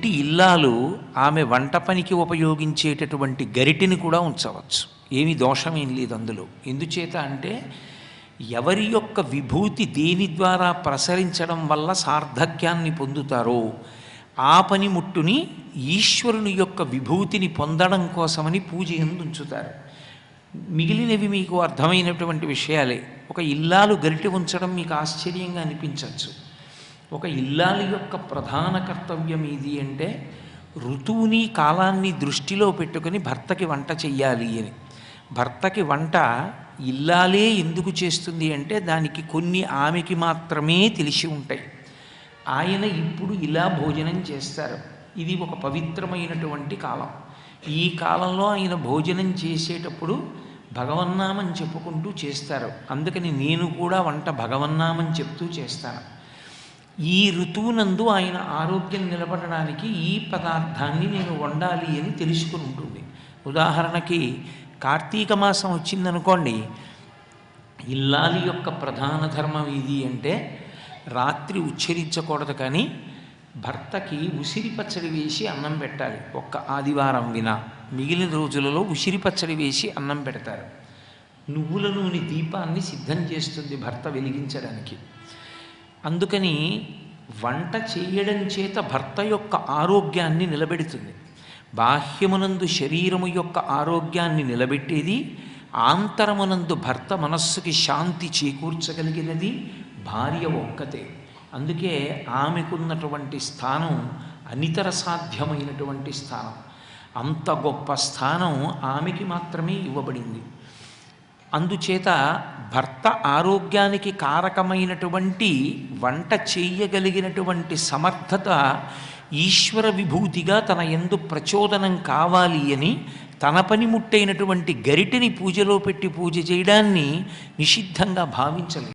ఇంటి ఇల్లాలు ఆమె వంట పనికి ఉపయోగించేటటువంటి గరిటెని కూడా ఉంచవచ్చు. ఏమి దోషమేం లేదు అందులో. ఎందుచేత అంటే ఎవరి యొక్క విభూతి దేని ద్వారా ప్రసరించడం వల్ల సార్థక్యాన్ని పొందుతారో ఆ పనిముట్టుని ఈశ్వరుని యొక్క విభూతిని పొందడం కోసమని పూజ యందు ఉంచుతారు. మిగిలినవి మీకు అర్థమైనటువంటి విషయాలే. ఒక ఇల్లాలు గరిటె ఉంచడం మీకు ఆశ్చర్యంగా అనిపించవచ్చు. ఒక ఇల్లాలి యొక్క ప్రధాన కర్తవ్యం ఏది అంటే ఋతువుని కాలాన్ని దృష్టిలో పెట్టుకొని భర్తకి వంట చెయ్యాలి అని. భర్తకి వంట ఇల్లాలే ఎందుకు చేస్తుంది అంటే దానికి కొన్ని ఆమెకి మాత్రమే తెలిసి ఉంటాయి. ఆయన ఇప్పుడు ఇలా భోజనం చేస్తారు, ఇది ఒక పవిత్రమైనటువంటి కాలం. ఈ కాలంలో ఆయన భోజనం చేసేటప్పుడు భగవన్నామం చెప్పుకుంటూ చేస్తారు. అందుకని నేను కూడా వంట భగవన్నామం చెప్తూ చేస్తాను. ఈ ఋతువునందు ఆయన ఆరోగ్యం నిలబడడానికి ఈ పదార్థాన్ని నేను వండాలి అని తెలుసుకుని ఉంటుంది. ఉదాహరణకి కార్తీక మాసం వచ్చిందనుకోండి, ఇల్లాలి యొక్క ప్రధాన ధర్మం ఇది అంటే రాత్రి ఉచ్చరించకూడదు, కానీ భర్తకి ఉసిరి పచ్చడి వేసి అన్నం పెట్టాలి. ఒక్క ఆదివారం వినా మిగిలిన రోజులలో ఉసిరి పచ్చడి వేసి అన్నం పెడతారు. నువ్వుల నూనె దీపాన్ని సిద్ధం చేస్తుంది భర్త వెలిగించడానికి. అందుకని వంట చేయడం చేత భర్త యొక్క ఆరోగ్యాన్ని నిలబెడుతుంది. బాహ్యమునందు శరీరము యొక్క ఆరోగ్యాన్ని నిలబెట్టేది, ఆంతరమునందు భర్త మనస్సుకి శాంతి చేకూర్చగలిగినది భార్య ఒక్కతే. అందుకే ఆమెకున్నటువంటి స్థానం అనితర సాధ్యమైనటువంటి స్థానం. అంత గొప్ప స్థానం ఆమెకి మాత్రమే ఇవ్వబడింది. అందుచేత భర్త ఆరోగ్యానికి కారకమైనటువంటి వంట చేయగలిగినటువంటి సమర్థత ఈశ్వర విభూతిగా తన యందు ప్రచోదనం కావాలి అని తన పనిముట్టైనటువంటి గరిటెని పూజలో పెట్టి పూజ చేయడాన్ని నిషిద్ధంగా భావించలేదు.